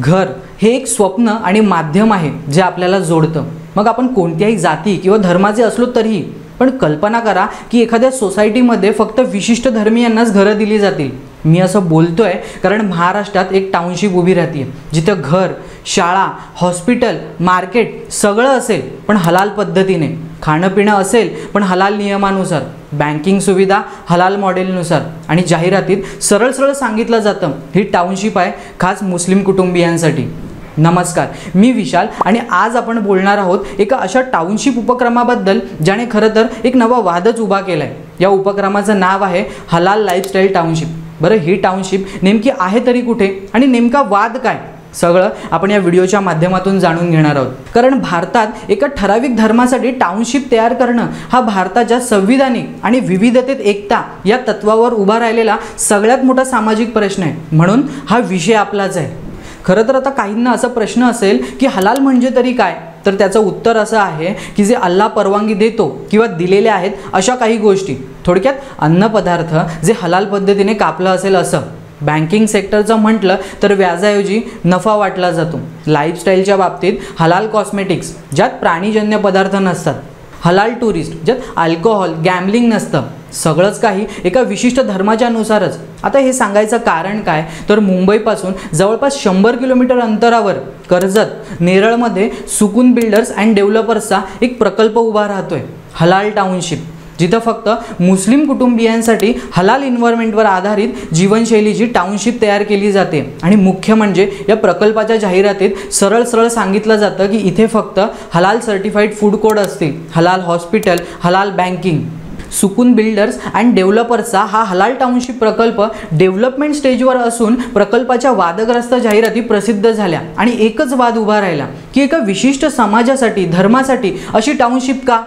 घर हे एक स्वप्न आणि माध्यम आहे जे आपल्याला जोडतं। मग आपण कोणत्याही जाती किंवा धर्माचे असलो तरीही, पण कल्पना करा की एखाद्या सोसायटीमध्ये फक्त विशिष्ट धर्मीयांनाच घरं दिली जातील। मी असं बोलतोय कारण महाराष्ट्रात एक टाउनशिप उभी राहते जिथं घर, शाळा, हॉस्पिटल, मार्केट सगळं असेल पण हलाल पद्धतीने, खाणं पिणं असेल पण हलाल नियमानुसार, बँकिंग सुविधा हलाल मॉडेलनुसार आणि जाहिरातीत सरळ सरळ सांगितलं जातं ही टाउनशिप आहे खास मुस्लिम कुटुंबियांसाठी। नमस्कार, मी विशाल आणि आज आपण बोलणार आहोत एका अशा टाउनशिप उपक्रमाबद्दल ज्याने खरं तर एक नवा वादच उभा केलाय। या उपक्रमाचं नाव आहे हलाल लाईफस्टाईल टाउनशिप। बरं, ही टाउनशिप नेमकी आहे तरी कुठे आणि नेमका वाद काय, सगळं आपण या व्हिडिओच्या माध्यमातून जाणून घेणार आहोत। कारण भारतात एका ठराविक धर्मासाठी टाउनशिप तयार करणं हा भारताच्या संविधानिक आणि विविधतेत एकता या तत्वावर उभा राहिलेला सगळ्यात मोठा सामाजिक प्रश्न आहे, म्हणून हा विषय आपलाच आहे। खरं तर आता काहींना असा प्रश्न असेल की हलाल म्हणजे तरी काय, तर त्याचं उत्तर असं आहे की जे अल्लाह परवानगी देतो किंवा दिलेले आहेत अशा काही गोष्टी, थोडक्यात अन्नपदार्थ जे हलाल पद्धतीने कापलं असेल असं। बँकिंग सेक्टरचं म्हटलं तर व्याजाऐवजी नफा वाटला जातो। लाईफस्टाईलच्या बाबतीत हलाल कॉस्मेटिक्स ज्यात प्राणीजन्य पदार्थ नसतात, हलाल टुरिस्ट ज्यात अल्कोहोल, गॅम्बलिंग नसतं, सगळंच काही एका विशिष्ट धर्माच्या नुसारच। आता हे सांगायचं कारण काय, तर मुंबईपासून जवळपास 100 किलोमीटर अंतरावर कर्जत, नेरळमध्ये सुकून बिल्डर्स अँड डेव्हलपर्सचा एक प्रकल्प उभा राहतोय, हलाल टाउनशिप, जिथं फक्त मुस्लिम कुटुंबियांसाठी हलाल एन्व्हायरमेंटवर आधारित जीवनशैलीची टाउनशिप तयार केली जाते। आणि मुख्य म्हणजे या प्रकल्पाच्या जाहिरातीत सरळ सरळ सांगितलं जातं की इथे फक्त हलाल सर्टिफाईड फूड कोड असतील, हलाल हॉस्पिटल, हलाल बँकिंग। सुकून बिल्डर्स अँड डेव्हलपर्सचा हा हलाल टाउनशिप प्रकल्प डेव्हलपमेंट स्टेजवर असून प्रकल्पाच्या वादग्रस्त जाहिराती प्रसिद्ध झाल्या आणि एकच वाद उभा राहिला की एका विशिष्ट समाजासाठी, धर्मासाठी अशी टाउनशिप का?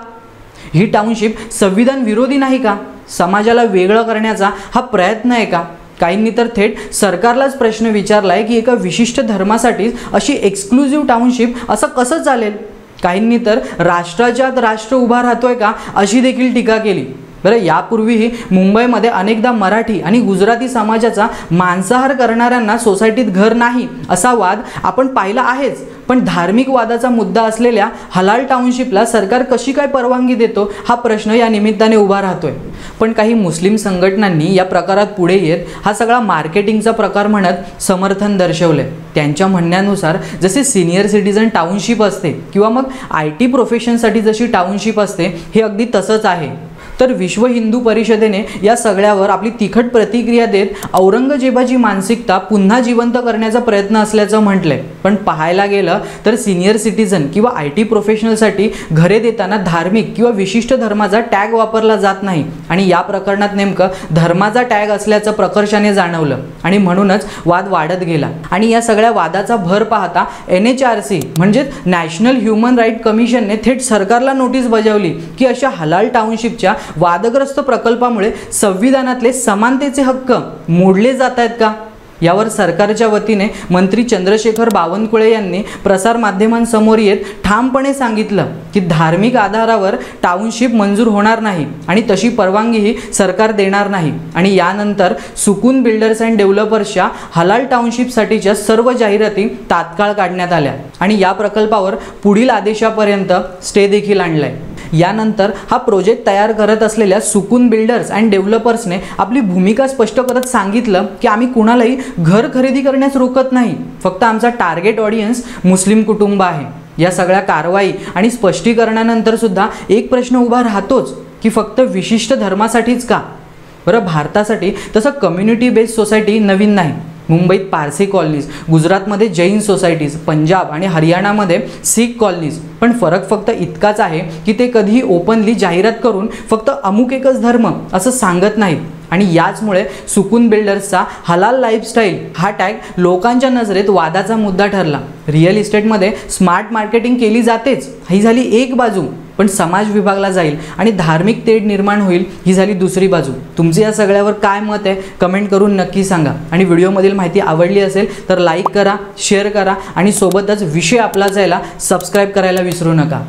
ही टाउनशिप संविधान विरोधी नाही का? समाजाला वेगळं करण्याचा हा प्रयत्न आहे का? काहींनी तर थेट सरकारलाच प्रश्न विचारलाय की एका विशिष्ट धर्मासाठीच अशी एक्सक्लुझिव्ह टाउनशिप असं कसं चालेल? काहींनी तर राष्ट्राच्यात राष्ट्र उभा राहतोय का अशी देखील टीका केली। बरं, यापूर्वीही मुंबईमध्ये अनेकदा मराठी आणि गुजराती समाजाचा मांसाहार करणाऱ्यांना सोसायटीत घर नाही असा वाद आपण पाहिला आहेच, पण धार्मिक वादाचा मुद्दा असलेल्या हलाल टाउनशिपला सरकार कशी काय परवानगी देतो हा प्रश्न या निमित्ताने उभा राहतोय। पण काही मुस्लिम संघटनांनी या प्रकारात पुढे येत हा सगळा मार्केटिंगचा प्रकार म्हणत समर्थन दर्शवले। त्यांच्या म्हणण्यानुसार जसे सिनियर सिटीजन टाउनशिप असते किंवा मग IT प्रोफेशनसाठी जशी टाउनशिप असते हे अगदी तसंच आहे। तर विश्व हिंदू परिषदेने या सगळ्यावर आपली तिखट प्रतिक्रिया देत औरंगजेबाची मानसिकता पुन्हा जिवंत करण्याचा प्रयत्न असल्याचं म्हटलंय। पण पाहायला गेलं तर सिनियर सिटीजन किंवा IT प्रोफेशनलसाठी घरे देताना धार्मिक किंवा विशिष्ट धर्माचा टॅग वापरला जात नाही आणि या प्रकरणात नेमकं धर्माचा टॅग असल्याचं प्रकर्षाने जाणवलं आणि म्हणूनच वाद वाढत गेला। आणि या सगळ्या वादाचा भर पाहता NHRC म्हणजे नॅशनल ह्युमन राईट कमिशनने थेट सरकारला नोटीस बजावली की अशा हलाल टाउनशिपच्या वादग्रस्त प्रकल्पामुळे संविधानातले समानतेचे हक्क मोडले जात आहेत का? यावर सरकारच्या वतीने मंत्री चंद्रशेखर बावनकुळे यांनी प्रसार माध्यमांसमोर येत ठामपणे सांगितलं की धार्मिक आधारावर टाउनशिप मंजूर होणार नाही आणि तशी परवानगीही सरकार देणार नाही। आणि यानंतर सुकून बिल्डर्स अँड डेव्हलपर्सच्या हलाल टाउनशिपसाठीच्या सर्व जाहिराती तात्काळ काढण्यात आल्या आणि या प्रकल्पावर पुढील आदेशापर्यंत स्टे देखील आणलाय। यानंतर हा प्रोजेक्ट तयार करत असलेल्या सुकून बिल्डर्स अँड डेव्हलपर्सने आपली भूमिका स्पष्ट करत सांगितलं की आम्ही कुणालाही घर खरेदी करण्यास रोकत नाही, फक्त आमचा टार्गेट ऑडियन्स मुस्लिम कुटुंब आहे। या सगळ्या कारवाई आणि स्पष्टीकरणानंतर सुद्धा एक प्रश्न उभा राहतोच की फक्त विशिष्ट धर्मासाठीच का? बरं, भारतासाठी तसं कम्युनिटी बेस्ड सोसायटी नवीन नाही। मुंबईत पारसी कॉलनीज, गुजरातमध्ये जैन सोसायटीज, पंजाब आणि हरियाणामध्ये सिख कॉलनीज, पण फरक फक्त इतकाच आहे की ते कधीही ओपनली जाहिरात करून फक्त अमुक एकच धर्म असं सांगत नाहीत। आणि याचमुळे सुकून बिल्डर्सचा हलाल लाईफस्टाईल हा टॅग लोकांच्या नजरेत वादाचा मुद्दा ठरला। रिअल इस्टेटमध्ये स्मार्ट मार्केटिंग केली जातेच, ही झाली एक बाजू, पण समाज विभागला जाईल आणि धार्मिक तेढ निर्माण होईल ही झाली दुसरी बाजू। तुमचे या सगळ्यावर काय मत आहे कमेंट करून नक्की सांगा आणि व्हिडिओमधील माहिती आवडली असेल तर लाईक करा, शेअर करा आणि सोबतच विषय आपला जायला सबस्क्राईब करायला विसरू नका।